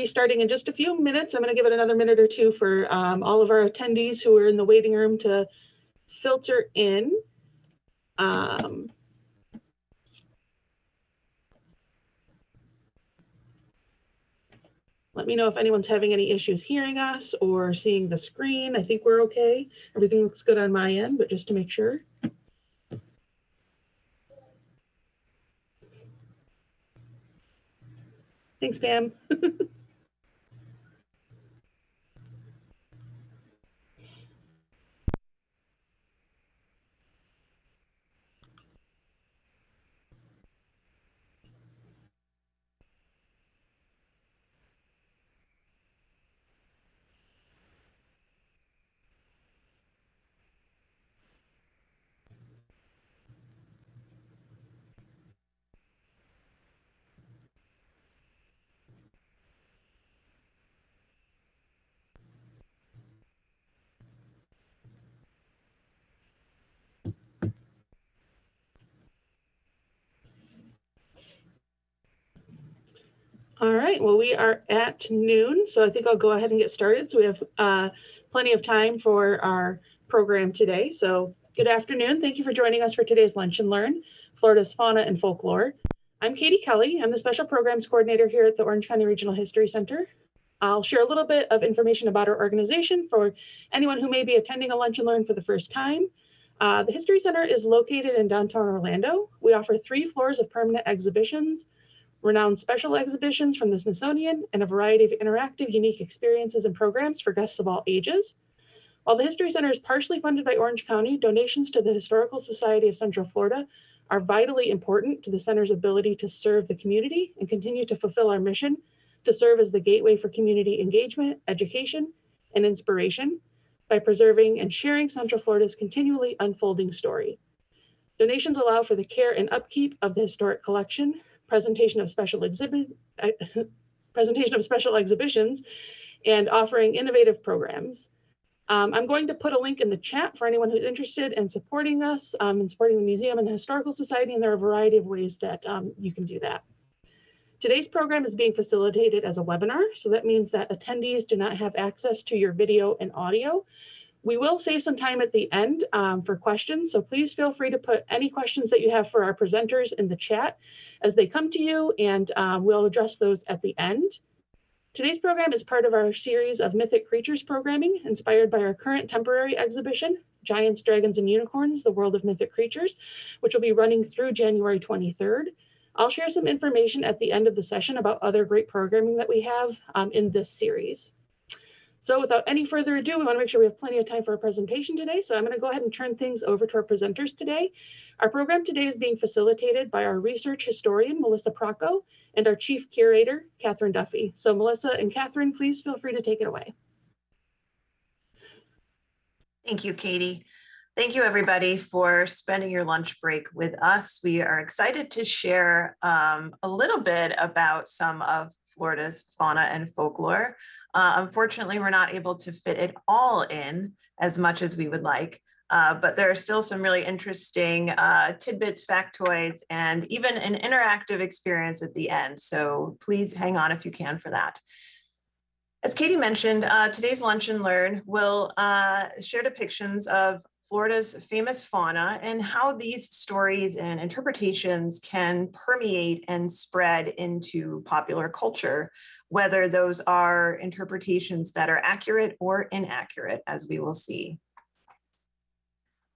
be starting in just a few minutes. I'm going to give it another minute or two for all of our attendees who are in the waiting room to filter in. Let me know if anyone's having any issues hearing us or seeing the screen. I think we're okay. Everything looks good on my end, but just to make sure. Thanks, Pam. All right, well, we are at noon, so I think I'll go ahead and get started. So we have plenty of time for our program today. So good afternoon. Thank you for joining us for today's Lunch and Learn, Florida's Fauna and Folklore. I'm Katie Kelly. I'm the Special Programs Coordinator here at the Orange County Regional History Center. I'll share a little bit of information about our organization for anyone who may be attending a Lunch and Learn for the first time. The History Center is located in downtown Orlando. We offer 3 floors of permanent exhibitions, renowned special exhibitions from the Smithsonian, and a variety of interactive, unique experiences and programs for guests of all ages. While the History Center is partially funded by Orange County, donations to the Historical Society of Central Florida are vitally important to the center's ability to serve the community and continue to fulfill our mission to serve as the gateway for community engagement, education, and inspiration by preserving and sharing Central Florida's continually unfolding story. Donations allow for the care and upkeep of the historic collection, presentation of special exhibitions, and offering innovative programs. I'm going to put a link in the chat for anyone who's interested in supporting us and supporting the museum and the Historical Society, and there are a variety of ways that you can do that. Today's program is being facilitated as a webinar, so that means that attendees do not have access to your video and audio. We will save some time at the end for questions, so please feel free to put any questions that you have for our presenters in the chat as they come to you, and we'll address those at the end. Today's program is part of our series of Mythic Creatures programming, inspired by our current temporary exhibition, Giants, Dragons, and Unicorns, The World of Mythic Creatures, which will be running through January 23rd. I'll share some information at the end of the session about other great programming that we have in this series. So without any further ado, we want to make sure we have plenty of time for our presentation today. So I'm going to go ahead and turn things over to our presenters today. Our program today is being facilitated by our research historian, Melissa Procco, and our chief curator, Catherine Duffy. So Melissa and Catherine, please feel free to take it away. Thank you, Katie. Thank you, everybody, for spending your lunch break with us. We are excited to share a little bit about some of Florida's fauna and folklore. Unfortunately, we're not able to fit it all in as much as we would like, but there are still some really interesting tidbits, factoids, and even an interactive experience at the end. So please hang on if you can for that. As Katie mentioned, today's Lunch and Learn will share depictions of Florida's famous fauna and how these stories and interpretations can permeate and spread into popular culture, whether those are interpretations that are accurate or inaccurate, as we will see.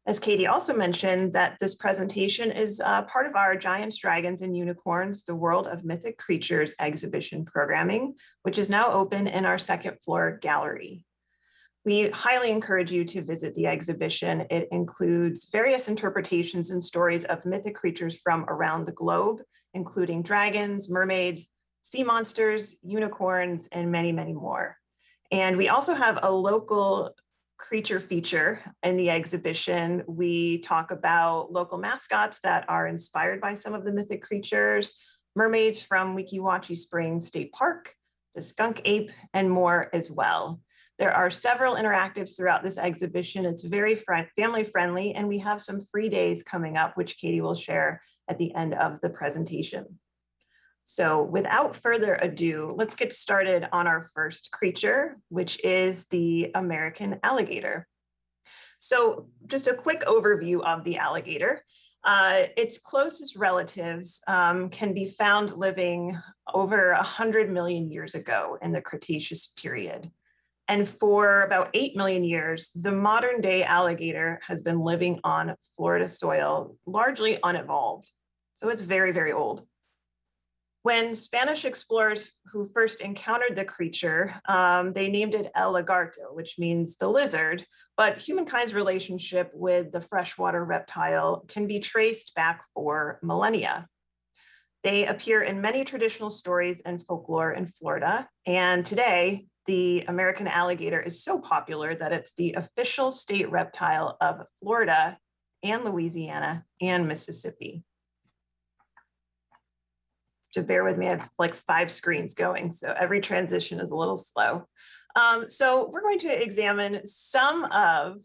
As Katie also mentioned, that this presentation is part of our Giants, Dragons, and Unicorns, The World of Mythic Creatures exhibition programming, which is now open in our second floor gallery. We highly encourage you to visit the exhibition. It includes various interpretations and stories of mythic creatures from around the globe, including dragons, mermaids, sea monsters, unicorns, and many, many more. And we also have a local creature feature in the exhibition. We talk about local mascots that are inspired by some of the mythic creatures, mermaids from Weeki Wachee Springs State Park, the skunk ape, and more as well. There are several interactives throughout this exhibition. It's very family friendly, and we have some free days coming up, which Katie will share at the end of the presentation. So without further ado, let's get started on our first creature, which is the American alligator. So just a quick overview of the alligator. Its closest relatives can be found living over 100 million years ago in the Cretaceous period. And for about 8 million years, the modern day alligator has been living on Florida soil, largely unevolved. So it's very, very old. When Spanish explorers who first encountered the creature, they named it El Lagarto, which means the lizard, but humankind's relationship with the freshwater reptile can be traced back for millennia. They appear in many traditional stories and folklore in Florida, and today, the American alligator is so popular that it's the official state reptile of Florida and Louisiana and Mississippi. To bear with me, I have like 5 screens going, so every transition is a little slow. So we're going to examine some of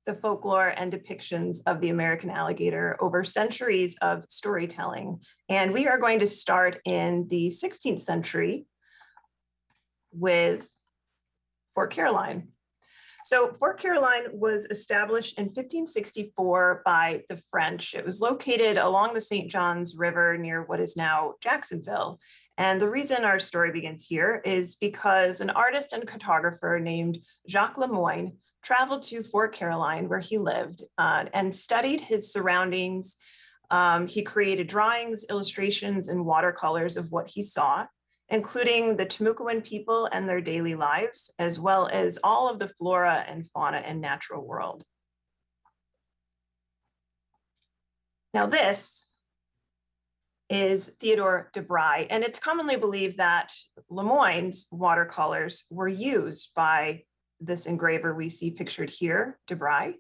the folklore and depictions of the American alligator over centuries of storytelling. And we are going to start in the 16th century with Fort Caroline. So Fort Caroline was established in 1564 by the French. It was located along the St. Johns River near what is now Jacksonville. And the reason our story begins here is because an artist and cartographer named Jacques Lemoyne traveled to Fort Caroline, where he lived, and studied his surroundings. He created drawings, illustrations, and watercolors of what he saw, including the Timucuan people and their daily lives, as well as all of the flora and fauna and natural world. Now this is Theodore de Bry, and it's commonly believed that Lemoyne's watercolors were used by this engraver we see pictured here, de Bry.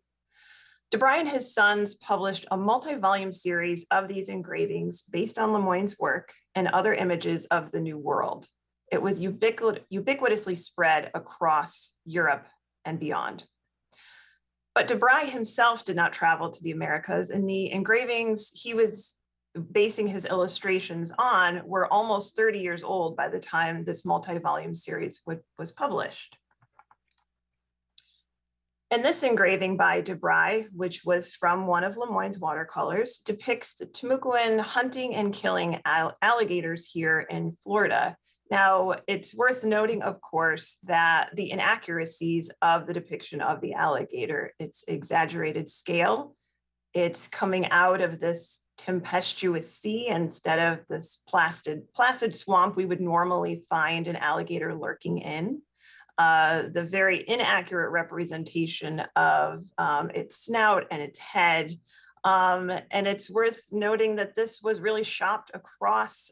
De Bry and his sons published a multi-volume series of these engravings based on Lemoyne's work and other images of the New World. It was ubiquitously spread across Europe and beyond. But de Bry himself did not travel to the Americas, and the engravings he was basing his illustrations on were almost 30 years old by the time this multi-volume series was published. And this engraving by de Bry, which was from one of Lemoyne's watercolors, depicts the Timucuan hunting and killing alligators here in Florida. Now, it's worth noting, of course, that the inaccuracies of the depiction of the alligator, its exaggerated scale, it's coming out of this tempestuous sea instead of this placid swamp we would normally find an alligator lurking in. The very inaccurate representation of its snout and its head. And it's worth noting that this was really shopped across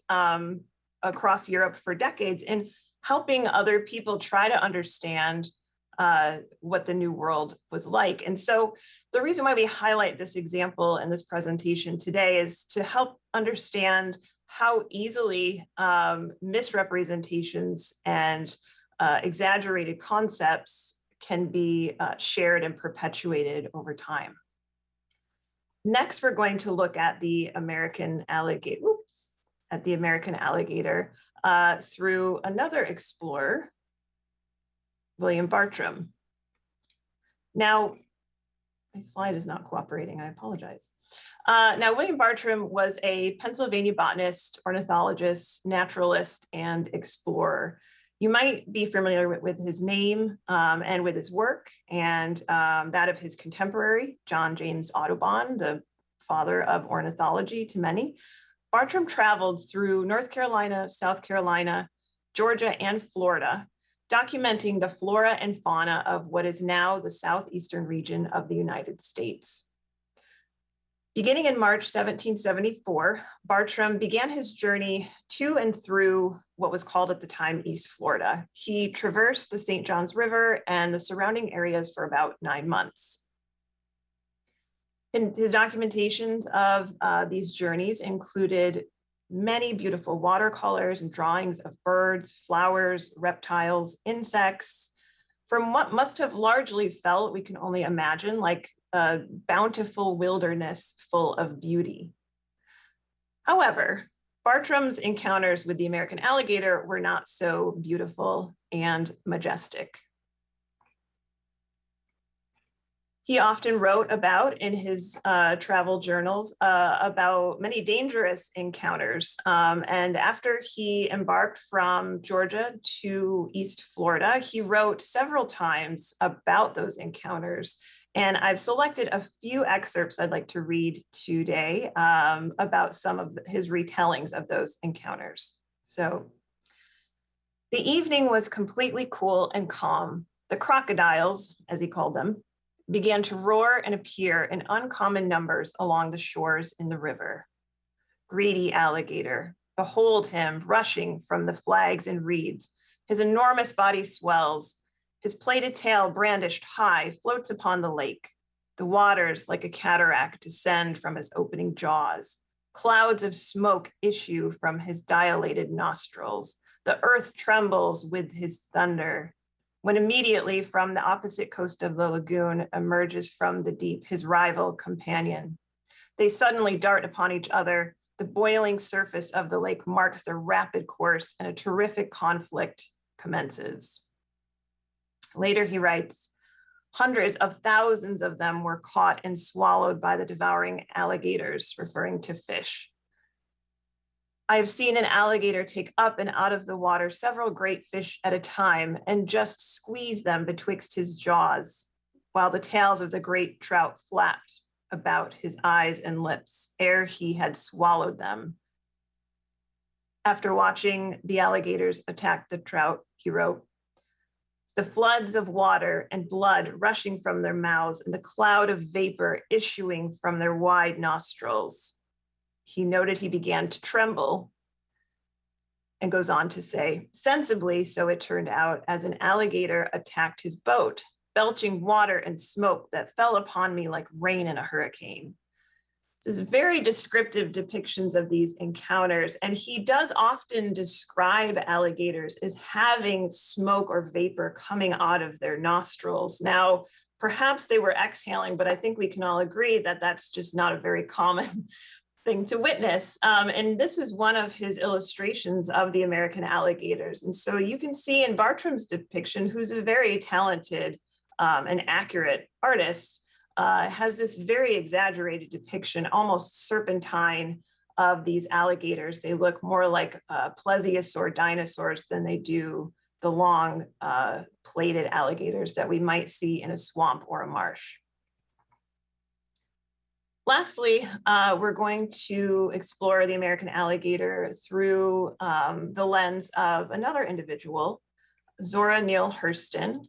Europe for decades in helping other people try to understand what the New World was like. And so the reason why we highlight this example in this presentation today is to help understand how easily misrepresentations and exaggerated concepts can be shared and perpetuated over time. Next, we're going to look at the American alligator, through another explorer, William Bartram. Now, my slide is not cooperating, I apologize. Now, William Bartram was a Pennsylvania botanist, ornithologist, naturalist, and explorer. You might be familiar with his name and with his work, and that of his contemporary, John James Audubon, the father of ornithology to many. Bartram traveled through North Carolina, South Carolina, Georgia, and Florida, documenting the flora and fauna of what is now the southeastern region of the United States. Beginning in March 1774, Bartram began his journey to and through what was called at the time East Florida. He traversed the St. Johns River and the surrounding areas for about 9 months. And his documentations of these journeys included many beautiful watercolors and drawings of birds, flowers, reptiles, insects, from what must have largely felt, we can only imagine, like a bountiful wilderness full of beauty. However, Bartram's encounters with the American alligator were not so beautiful and majestic. He often wrote about in his travel journals about many dangerous encounters. And after he embarked from Georgia to East Florida, he wrote several times about those encounters. And I've selected a few excerpts I'd like to read today about some of his retellings of those encounters. So, the evening was completely cool and calm. The crocodiles, as he called them, began to roar and appear in uncommon numbers along the shores in the river. Greedy alligator, behold him rushing from the flags and reeds. His enormous body swells. His plaited tail brandished high floats upon the lake. The waters, like a cataract, descend from his opening jaws. Clouds of smoke issue from his dilated nostrils. The earth trembles with his thunder. When immediately from the opposite coast of the lagoon emerges from the deep his rival companion. They suddenly dart upon each other. The boiling surface of the lake marks their rapid course, and a terrific conflict commences. Later he writes, hundreds of thousands of them were caught and swallowed by the devouring alligators, referring to fish. I have seen an alligator take up and out of the water several great fish at a time and just squeeze them betwixt his jaws, while the tails of the great trout flapped about his eyes and lips ere he had swallowed them. After watching the alligators attack the trout, he wrote, the floods of water and blood rushing from their mouths and the cloud of vapor issuing from their wide nostrils. He noted he began to tremble and goes on to say, sensibly, so it turned out, as an alligator attacked his boat, belching water and smoke that fell upon me like rain in a hurricane. This is very descriptive depictions of these encounters. And he does often describe alligators as having smoke or vapor coming out of their nostrils. Now, perhaps they were exhaling, but I think we can all agree that that's just not a very common thing to witness. And this is one of his illustrations of the American alligators. And so you can see in Bartram's depiction, who's a very talented and accurate artist, has this very exaggerated depiction, almost serpentine, of these alligators. They look more like plesiosaur dinosaurs than they do the long plated alligators that we might see in a swamp or a marsh. Lastly, we're going to explore the American alligator through the lens of another individual, Zora Neale Hurston,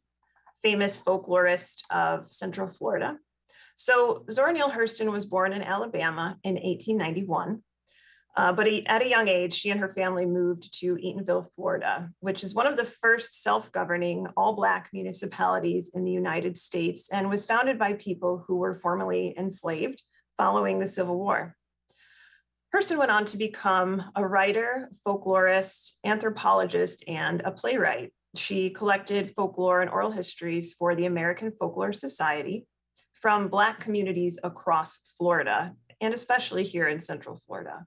famous folklorist of Central Florida. So Zora Neale Hurston was born in Alabama in 1891, but at a young age, she and her family moved to Eatonville, Florida, which is one of the first self-governing all-Black municipalities in the United States and was founded by people who were formerly enslaved following the Civil War. Hurston went on to become a writer, folklorist, anthropologist, and a playwright. She collected folklore and oral histories for the American Folklore Society from Black communities across Florida, and especially here in Central Florida.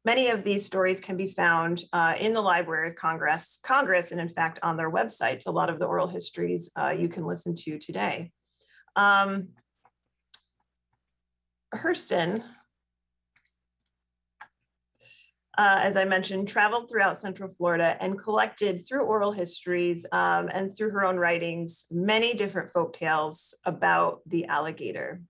Many of these stories can be found in the Library of Congress, and in fact on their websites. A lot of the oral histories you can listen to today. Hurston, as I mentioned, traveled throughout Central Florida and collected through oral histories and through her own writings, many different folk tales about the alligator.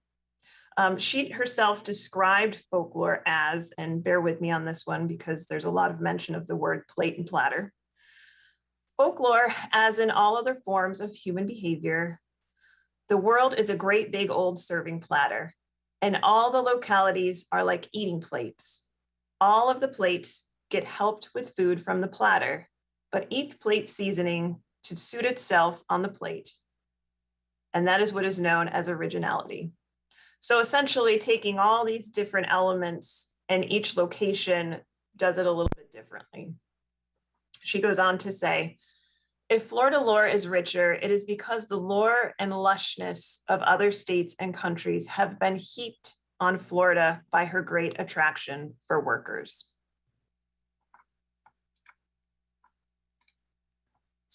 She herself described folklore as, and bear with me on this one because there's a lot of mention of the word plate and platter, folklore, as in all other forms of human behavior, the world is a great big old serving platter, and all the localities are like eating plates. All of the plates get helped with food from the platter, but each plate seasoning to suit itself on the plate. And that is what is known as originality. So essentially taking all these different elements and each location does it a little bit differently. She goes on to say, if Florida lore is richer, it is because the lore and lushness of other states and countries have been heaped on Florida by her great attraction for workers.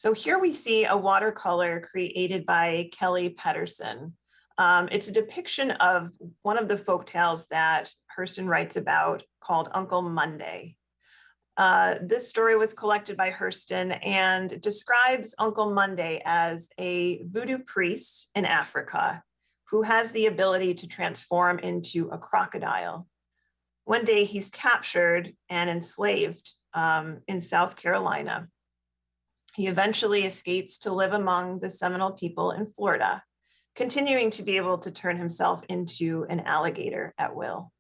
So here we see a watercolor created by Kelly Pedersen. It's a depiction of one of the folk tales that Hurston writes about called Uncle Monday. This story was collected by Hurston and describes Uncle Monday as a voodoo priest in Africa who has the ability to transform into a crocodile. One day he's captured and enslaved in South Carolina. He eventually escapes to live among the Seminole people in Florida, continuing to be able to turn himself into an alligator at will.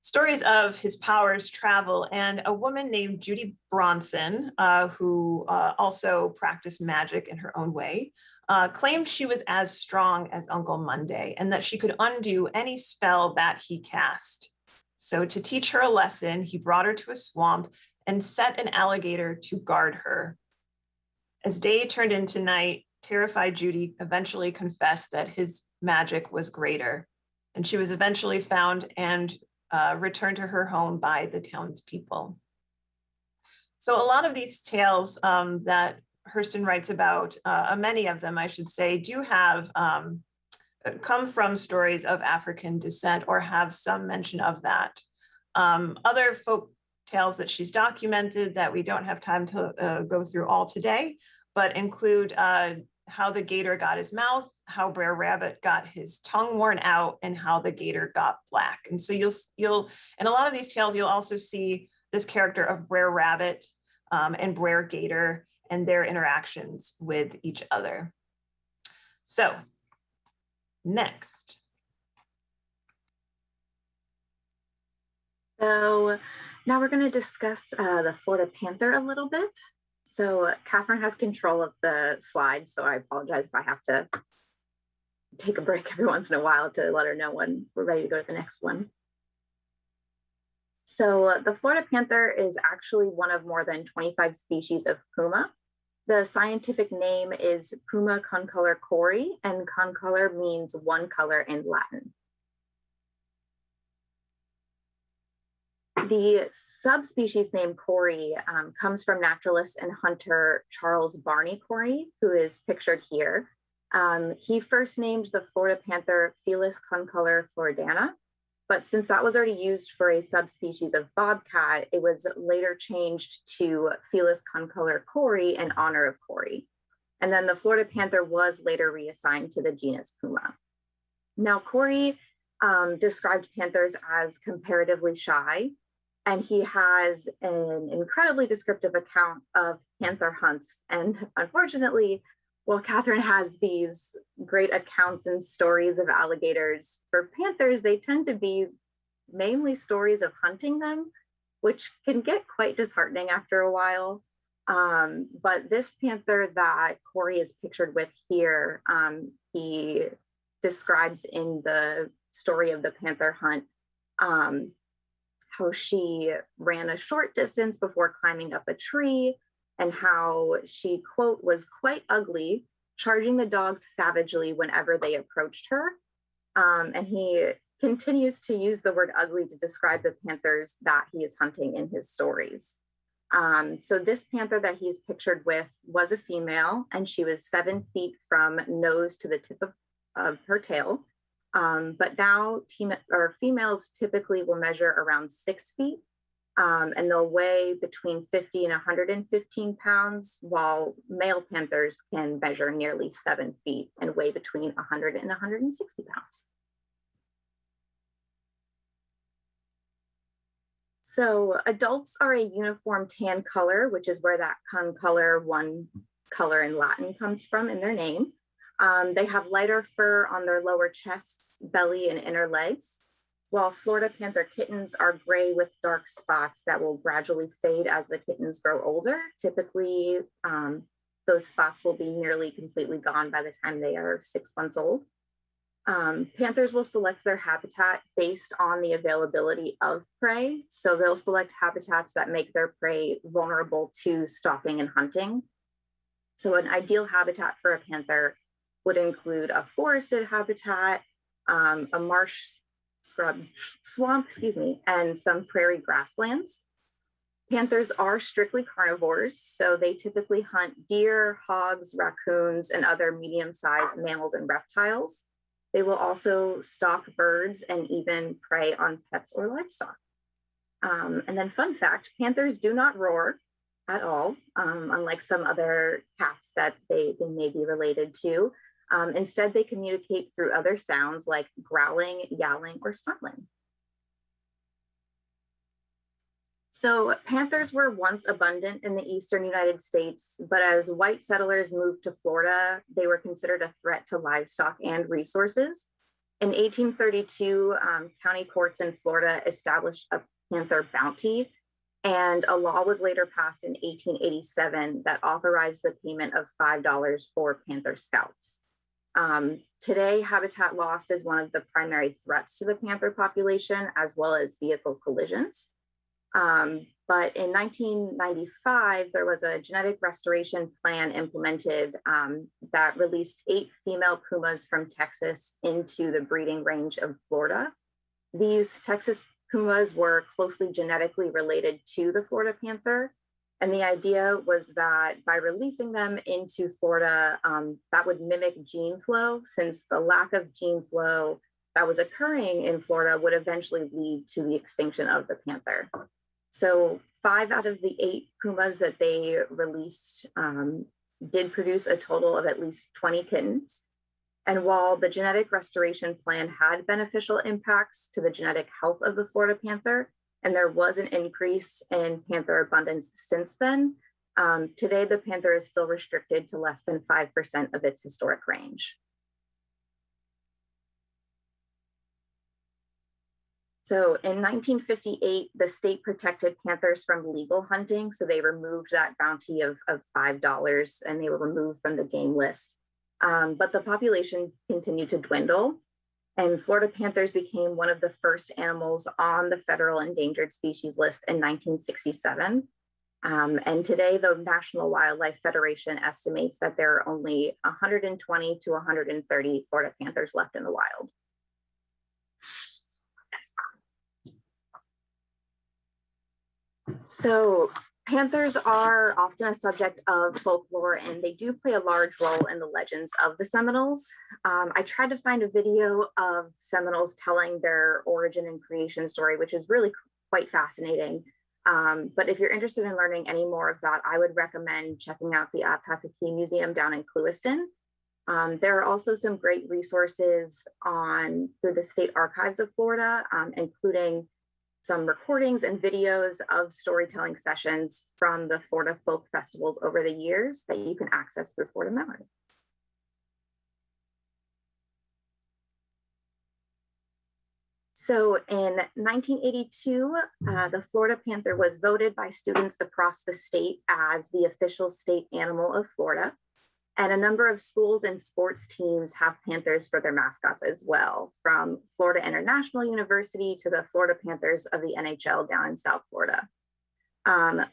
Stories of his powers travel, and a woman named Judy Bronson, who also practiced magic in her own way, claimed she was as strong as Uncle Monday and that she could undo any spell that he cast. So to teach her a lesson, he brought her to a swamp and set an alligator to guard her. As day turned into night, terrified Judy eventually confessed that his magic was greater, and she was eventually found and returned to her home by the townspeople. So a lot of these tales that Hurston writes about, many of them, I should say, do have come from stories of African descent or have some mention of that. Other folk tales that she's documented that we don't have time to go through all today, but include how the gator got his mouth, how Brer Rabbit got his tongue worn out, and how the gator got black. And so you'll in a lot of these tales, you'll also see this character of Brer Rabbit and Brer Gator and their interactions with each other. So next. So now we're going to discuss the Florida Panther a little bit. So Catherine has control of the slides, so I apologize if I have to take a break every once in a while to let her know when we're ready to go to the next one. So the Florida panther is actually one of more than 25 species of puma. The scientific name is Puma concolor cori, and concolor means one color in Latin. The subspecies name cori comes from naturalist and hunter Charles Barney Cory, who is pictured here. He first named the Florida panther Felis concolor floridana, but since that was already used for a subspecies of bobcat, it was later changed to Felis concolor cori in honor of Cory. And then the Florida panther was later reassigned to the genus Puma. Now, Cory described panthers as comparatively shy, and he has an incredibly descriptive account of panther hunts. And unfortunately, while Catherine has these great accounts and stories of alligators, for panthers, they tend to be mainly stories of hunting them, which can get quite disheartening after a while. But this panther that Cory is pictured with here, he describes in the story of the panther hunt how she ran a short distance before climbing up a tree, and how she, quote, was quite ugly, charging the dogs savagely whenever they approached her. And he continues to use the word ugly to describe the panthers that he is hunting in his stories. So this panther that he's pictured with was a female, and she was 7 feet from nose to the tip of her tail. But now females typically will measure around 6 feet, and they'll weigh between 50 and 115 pounds, while male panthers can measure nearly 7 feet and weigh between 100 and 160 pounds. So adults are a uniform tan color, which is where that concolor, one color in Latin, comes from in their name. They have lighter fur on their lower chests, belly, and inner legs, while Florida panther kittens are gray with dark spots that will gradually fade as the kittens grow older. Typically, those spots will be nearly completely gone by the time they are 6 months old. Panthers will select their habitat based on the availability of prey. So they'll select habitats that make their prey vulnerable to stalking and hunting. So an ideal habitat for a panther would include a forested habitat, a marsh swamp, and some prairie grasslands. Panthers are strictly carnivores, so they typically hunt deer, hogs, raccoons, and other medium-sized mammals and reptiles. They will also stalk birds and even prey on pets or livestock. And then fun fact, panthers do not roar at all, unlike some other cats that they may be related to. Instead, they communicate through other sounds like growling, yowling, or snarling. So panthers were once abundant in the eastern United States, but as white settlers moved to Florida, they were considered a threat to livestock and resources. In 1832, county courts in Florida established a panther bounty, and a law was later passed in 1887 that authorized the payment of $5 for panther scalps. Today, habitat loss is one of the primary threats to the panther population, as well as vehicle collisions. But in 1995, there was a genetic restoration plan implemented that released 8 female pumas from Texas into the breeding range of Florida. These Texas pumas were closely genetically related to the Florida panther. And the idea was that by releasing them into Florida, that would mimic gene flow, since the lack of gene flow that was occurring in Florida would eventually lead to the extinction of the panther. So 5 out of the 8 pumas that they released did produce a total of at least 20 kittens. And while the genetic restoration plan had beneficial impacts to the genetic health of the Florida panther, and there was an increase in panther abundance since then, today the panther is still restricted to less than 5% of its historic range. So in 1958, the state protected panthers from legal hunting. So they removed that bounty of $5 and they were removed from the game list. But the population continued to dwindle, and Florida panthers became one of the first animals on the federal endangered species list in 1967. And today, the National Wildlife Federation estimates that there are only 120 to 130 Florida panthers left in the wild. So panthers are often a subject of folklore, and they do play a large role in the legends of the Seminoles. I tried to find a video of Seminoles telling their origin and creation story, which is really quite fascinating. But if you're interested in learning any more of that, I would recommend checking out the Apathy Museum down in Clewiston. There are also some great resources through the State Archives of Florida, including some recordings and videos of storytelling sessions from the Florida folk festivals over the years that you can access through Florida Memory. So in 1982, the Florida panther was voted by students across the state as the official state animal of Florida. And a number of schools and sports teams have panthers for their mascots as well, from Florida International University to the Florida Panthers of the NHL down in South Florida.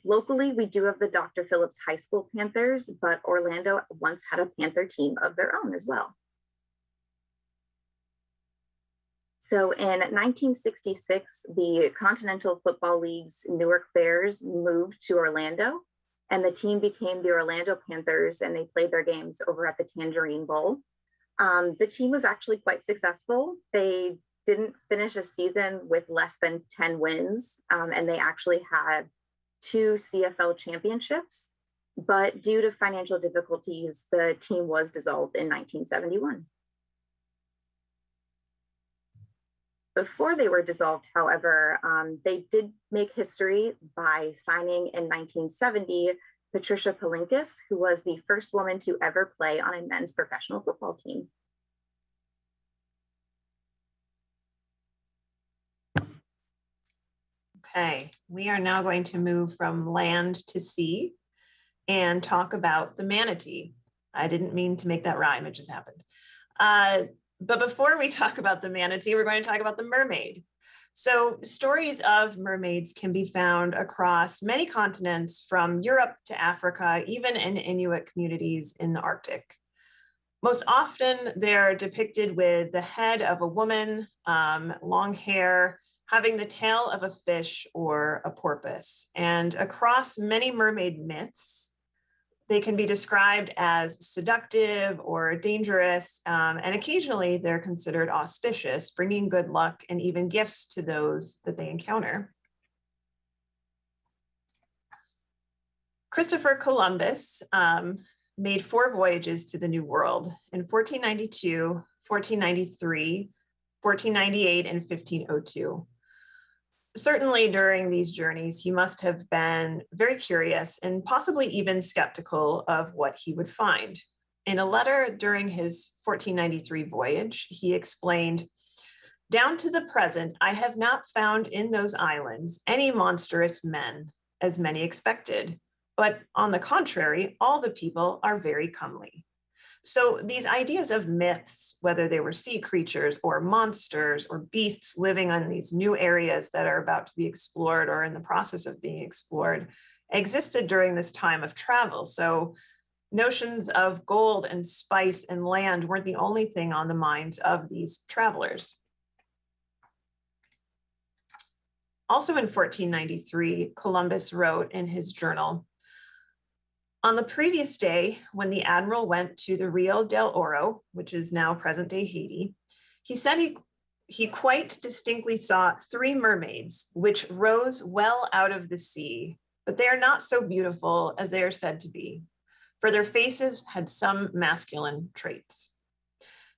Locally, we do have the Dr. Phillips High School Panthers, but Orlando once had a Panther team of their own as well. So in 1966, the Continental Football League's Newark Bears moved to Orlando, and the team became the Orlando Panthers, and they played their games over at the Tangerine Bowl. The team was actually quite successful. They didn't finish a season with less than 10 wins, and they actually had 2 CFL championships. But due to financial difficulties, the team was dissolved in 1971. Before they were dissolved, however, they did make history by signing in 1970 Patricia Palinkas, who was the first woman to ever play on a men's professional football team. Okay, we are now going to move from land to sea and talk about the manatee. I didn't mean to make that rhyme, it just happened. But before we talk about the manatee, we're going to talk about the mermaid. So stories of mermaids can be found across many continents, from Europe to Africa, even in Inuit communities in the Arctic. Most often, they're depicted with the head of a woman, long hair, having the tail of a fish or a porpoise. And across many mermaid myths, they can be described as seductive or dangerous, and occasionally they're considered auspicious, bringing good luck and even gifts to those that they encounter. Christopher Columbus made 4 voyages to the New World in 1492, 1493, 1498, and 1502. Certainly during these journeys, he must have been very curious and possibly even skeptical of what he would find. In a letter during his 1493 voyage, he explained, "Down to the present, I have not found in those islands any monstrous men, as many expected, but on the contrary, all the people are very comely." So these ideas of myths, whether they were sea creatures or monsters or beasts living on these new areas that are about to be explored or in the process of being explored, existed during this time of travel. So notions of gold and spice and land weren't the only thing on the minds of these travelers. Also in 1493, Columbus wrote in his journal, "On the previous day, when the admiral went to the Rio del Oro, which is now present-day Haiti, he said he quite distinctly saw 3 mermaids, which rose well out of the sea, but they are not so beautiful as they are said to be, for their faces had some masculine traits."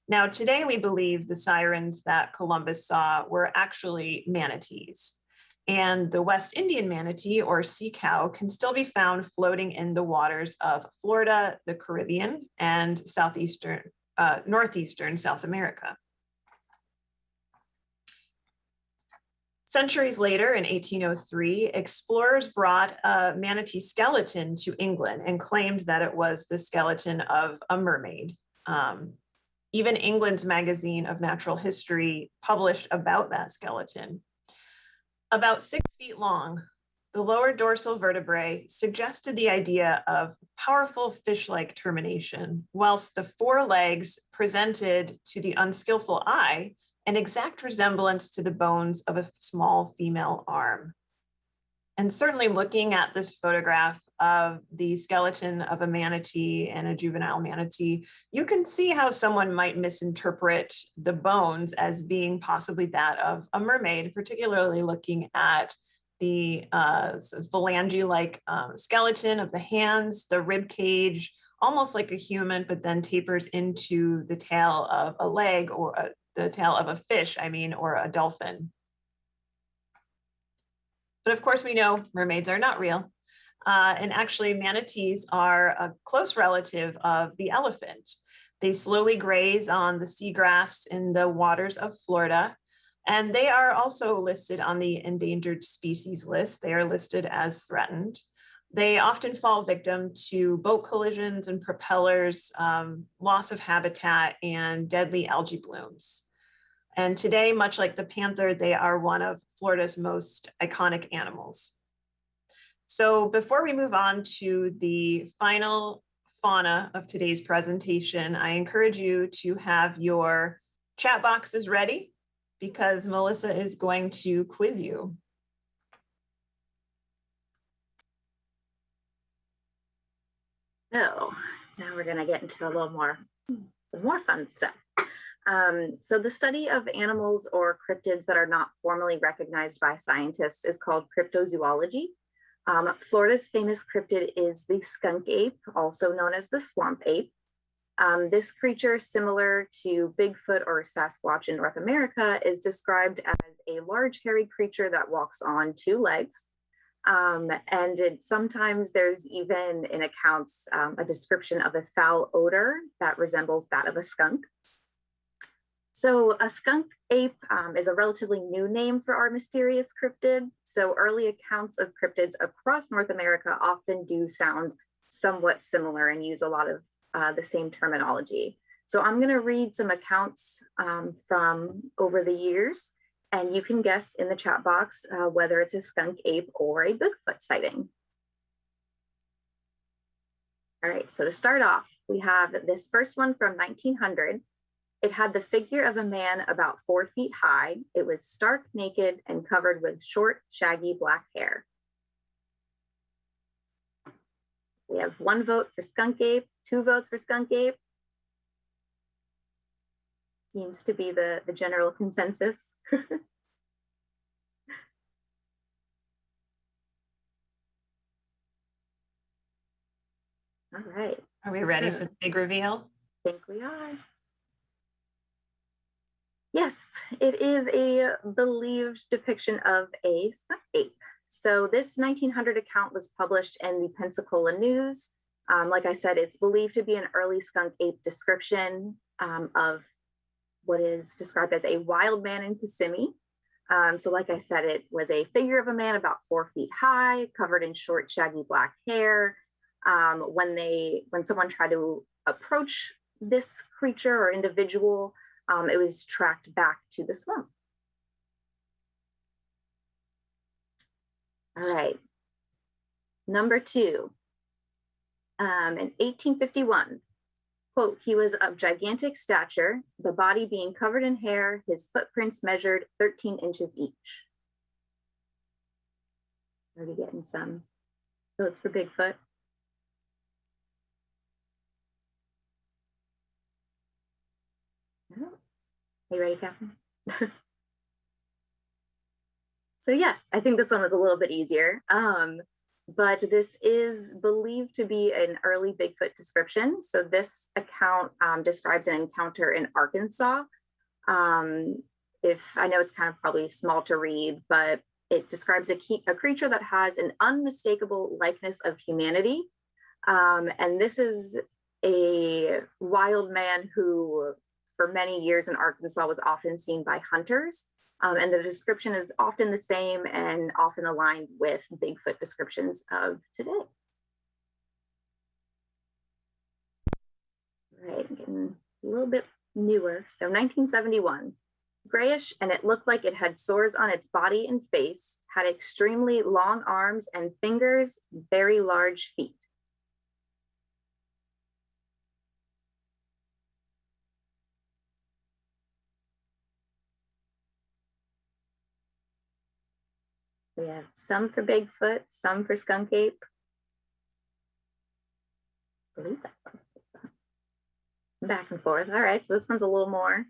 Now, today we believe the sirens that Columbus saw were actually manatees. And the West Indian manatee, or sea cow, can still be found floating in the waters of Florida, the Caribbean, and northeastern South America. Centuries later, in 1803, explorers brought a manatee skeleton to England and claimed that it was the skeleton of a mermaid. Even England's Magazine of Natural History published about that skeleton. About 6 feet long, the lower dorsal vertebrae suggested the idea of powerful fish-like termination, whilst the 4 legs presented to the unskillful eye an exact resemblance to the bones of a small female arm. And certainly looking at this photograph of the skeleton of a manatee and a juvenile manatee, you can see how someone might misinterpret the bones as being possibly that of a mermaid, particularly looking at the phalange-like skeleton of the hands, the rib cage, almost like a human, but then tapers into the tail of a leg or the tail of a fish, or a dolphin. But of course, we know mermaids are not real. And actually, manatees are a close relative of the elephant. They slowly graze on the seagrass in the waters of Florida. And they are also listed on the endangered species list. They are listed as threatened. They often fall victim to boat collisions and propellers, loss of habitat, and deadly algae blooms. And today, much like the panther, they are one of Florida's most iconic animals. So before we move on to the final fauna of today's presentation, I encourage you to have your chat boxes ready because Melissa is going to quiz you. So now we're going to get into a little more, some more fun stuff. So the study of animals or cryptids that are not formally recognized by scientists is called cryptozoology. Florida's famous cryptid is the skunk ape, also known as the swamp ape. This creature, similar to Bigfoot or Sasquatch in North America, is described as a large hairy creature that walks on 2 legs. Sometimes there's even in accounts a description of a foul odor that resembles that of a skunk. So a skunk ape is a relatively new name for our mysterious cryptid. So early accounts of cryptids across North America often do sound somewhat similar and use a lot of the same terminology. So I'm going to read some accounts from over the years, and you can guess in the chat box whether it's a skunk ape or a Bigfoot sighting. All right, so to start off, we have this first one from 1900. It had the figure of a man about 4 feet high. It was stark naked and covered with short, shaggy black hair. We have 1 vote for skunk ape, 2 votes for skunk ape. Seems to be the general consensus. All right. Are we ready for the big reveal? I think we are. Yes, it is a believed depiction of a skunk ape. So this 1900 account was published in the Pensacola News. Like I said, it's believed to be an early skunk ape description of what is described as a wild man in Kissimmee. So like I said, it was a figure of a man about 4 feet high, covered in short, shaggy black hair. When someone tried to approach this creature or individual, it was tracked back to the swamp. All right, number 2. In 1851, quote, he was of gigantic stature, the body being covered in hair, his footprints measured 13 inches each. Already getting some votes for Bigfoot. Are you ready, Catherine? So yes, I think this one was a little bit easier, but this is believed to be an early Bigfoot description. So this account describes an encounter in Arkansas. If I know it's kind of probably small to read, but it describes a creature that has an unmistakable likeness of humanity. And this is a wild man who, for many years in Arkansas, was often seen by hunters. And the description is often the same and often aligned with Bigfoot descriptions of today. All right, getting a little bit newer. So 1971, grayish, and it looked like it had sores on its body and face, had extremely long arms and fingers, very large feet. We have some for Bigfoot, some for skunk ape. I believe that one. Back and forth. All right, so this one's a little more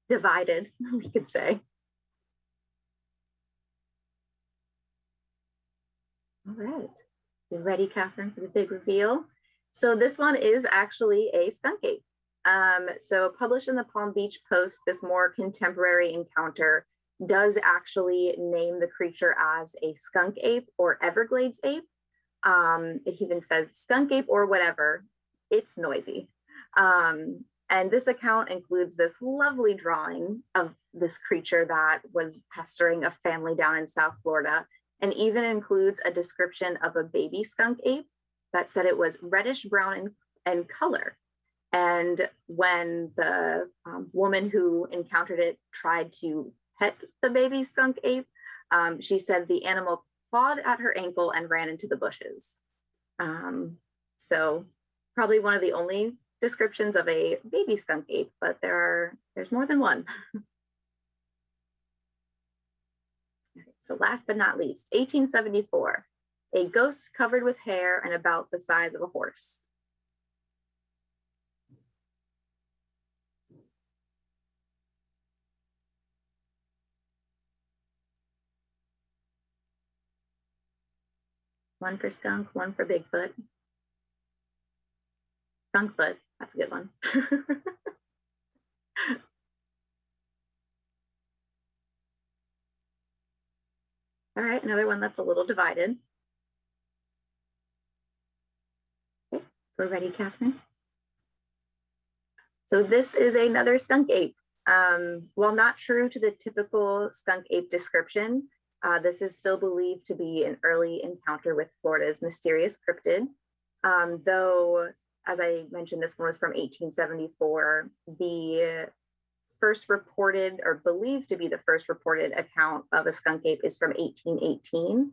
divided, we could say. All right, you ready, Catherine, for the big reveal? So this one is actually a skunk ape. So published in the Palm Beach Post, this more contemporary encounter does actually name the creature as a skunk ape or Everglades ape. It even says skunk ape or whatever. It's noisy. And this account includes this lovely drawing of this creature that was pestering a family down in South Florida, and even includes a description of a baby skunk ape that said it was reddish brown in color. And when the woman who encountered it tried to pet the baby skunk ape, she said the animal clawed at her ankle and ran into the bushes. So probably one of the only descriptions of a baby skunk ape, but there's more than one. So last but not least, 1874, a ghost covered with hair and about the size of a horse. One for skunk, one for Bigfoot. Skunkfoot, that's a good one. All right, another one that's a little divided. Okay, we're ready, Catherine. So this is another skunk ape. While not true to the typical skunk ape description, this is still believed to be an early encounter with Florida's mysterious cryptid. Though, as I mentioned, this one was from 1874. The first reported, or believed to be the first reported account of a skunk ape is from 1818.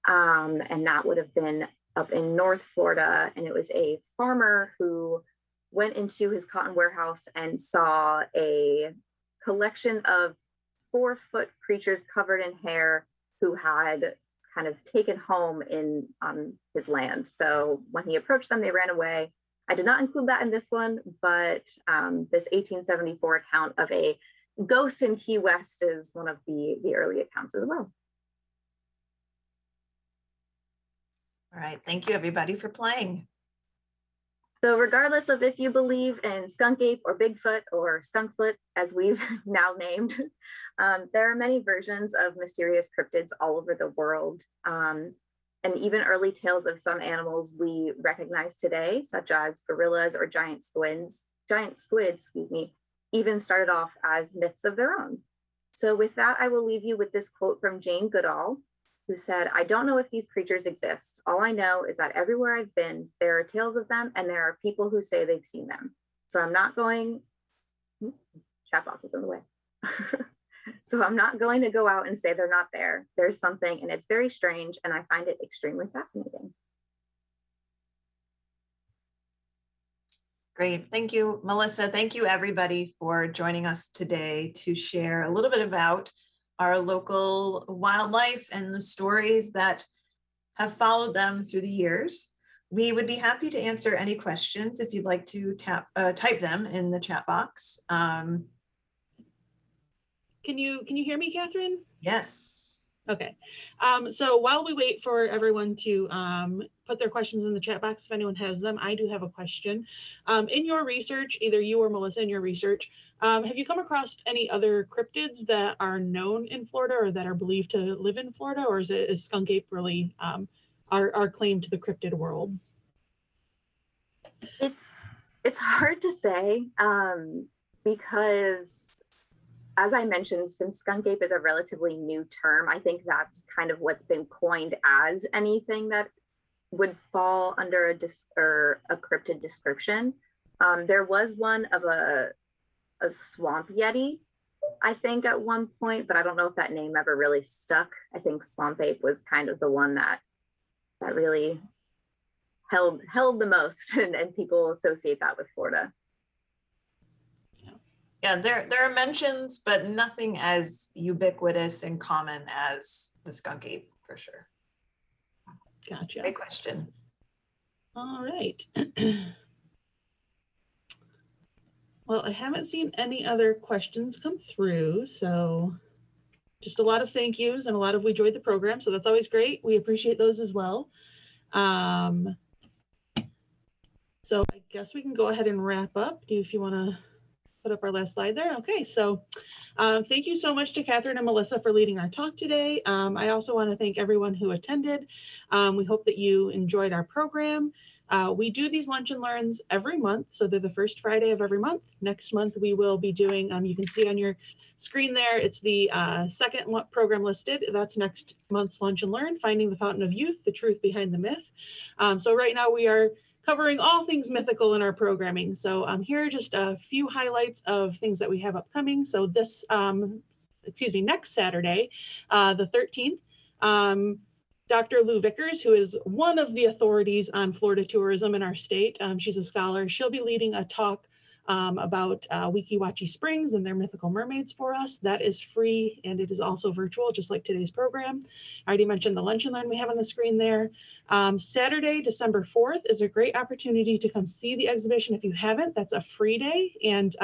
And that would have been up in North Florida. And it was a farmer who went into his cotton warehouse and saw a collection of 4-foot creatures covered in hair who had kind of taken home in on his land. So when he approached them, they ran away. I did not include that in this one, but this 1874 account of a ghost in Key West is one of the early accounts as well. All right, thank you everybody for playing. So regardless of if you believe in Skunk Ape or Bigfoot or Skunkfoot, as we've now named, there are many versions of mysterious cryptids all over the world. And even early tales of some animals we recognize today, such as gorillas or giant squids, excuse me, even started off as myths of their own. So with that, I will leave you with this quote from Jane Goodall, who said, "I don't know if these creatures exist. All I know is that everywhere I've been, there are tales of them and there are people who say they've seen them. So I'm not going," chat box is in the way. "So I'm not going to go out and say they're not there. There's something and it's very strange and I find it extremely fascinating." Great, thank you, Melissa. Thank you everybody for joining us today to share a little bit about our local wildlife and the stories that have followed them through the years. We would be happy to answer any questions if you'd like to type them in the chat box. Can you hear me, Catherine? Yes. Okay. So while we wait for everyone to put their questions in the chat box, if anyone has them, I do have a question. In your research, either you or Melissa in your research, have you come across any other cryptids that are known in Florida or that are believed to live in Florida, or is skunk ape really our claim to the cryptid world? It's hard to say because, as I mentioned, since skunk ape is a relatively new term, I think that's kind of what's been coined as anything that would fall under a cryptid description. There was one of a swamp yeti, I think, at one point, but I don't know if that name ever really stuck. I think swamp ape was kind of the one that really held the most, and people associate that with Florida. Yeah, there are mentions, but nothing as ubiquitous and common as the skunk ape, for sure. Gotcha. Great question. All right. Well, I haven't seen any other questions come through, so just a lot of thank yous and a lot of "we enjoyed the program," so that's always great. We appreciate those as well. So I guess we can go ahead and wrap up. If you want to put up our last slide there. Okay, so thank you so much to Catherine and Melissa for leading our talk today. I also want to thank everyone who attended. We hope that you enjoyed our program. We do these lunch and learns every month, so they're the first Friday of every month. Next month we will be doing, you can see on your screen there, it's the second program listed. That's next month's Lunch and Learn, Finding the Fountain of Youth, the Truth Behind the Myth. So right now we are covering all things mythical in our programming. So here are just a few highlights of things that we have upcoming. So this, next Saturday, the 13th, Dr. Lou Vickers, who is one of the authorities on Florida tourism in our state, she's a scholar. She'll be leading a talk about Weeki Wachee Springs and their mythical mermaids for us. That is free and it is also virtual, just like today's program. I already mentioned the Lunch and Learn we have on the screen there. Saturday, December 4th is a great opportunity to come see the exhibition. If you haven't, that's a free day. And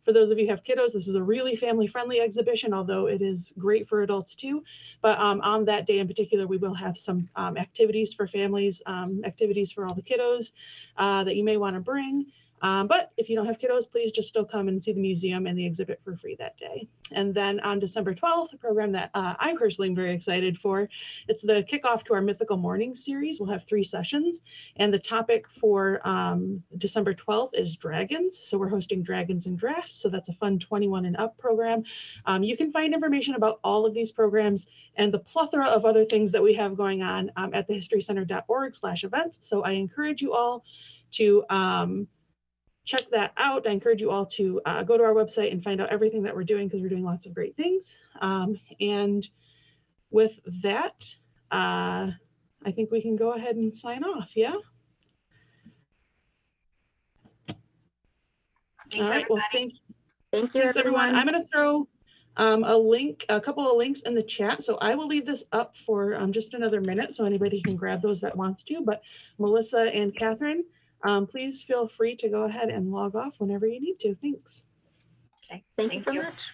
for those of you who have kiddos, this is a really family-friendly exhibition, although it is great for adults too. But on that day in particular, we will have some activities for families, activities for all the kiddos that you may want to bring. But if you don't have kiddos, please just still come and see the museum and the exhibit for free that day. And then on December 12th, a program that I'm personally very excited for, it's the kickoff to our Mythical Morning series. We'll have 3 sessions. And the topic for December 12th is dragons. So we're hosting Dragons and Drafts. So that's a fun 21 and up program. You can find information about all of these programs and the plethora of other things that we have going on at thehistorycenter.org/events. So I encourage you all to check that out. I encourage you all to go to our website and find out everything that we're doing, because we're doing lots of great things. And with that, I think we can go ahead and sign off. Yeah. All right, well, thanks Thank you, everyone. everyone. I'm going to throw a couple of links in the chat. So I will leave this up for just another minute so anybody can grab those that wants to. But Melissa and Catherine, please feel free to go ahead and log off whenever you need to. Thanks. Okay. Thank you so much.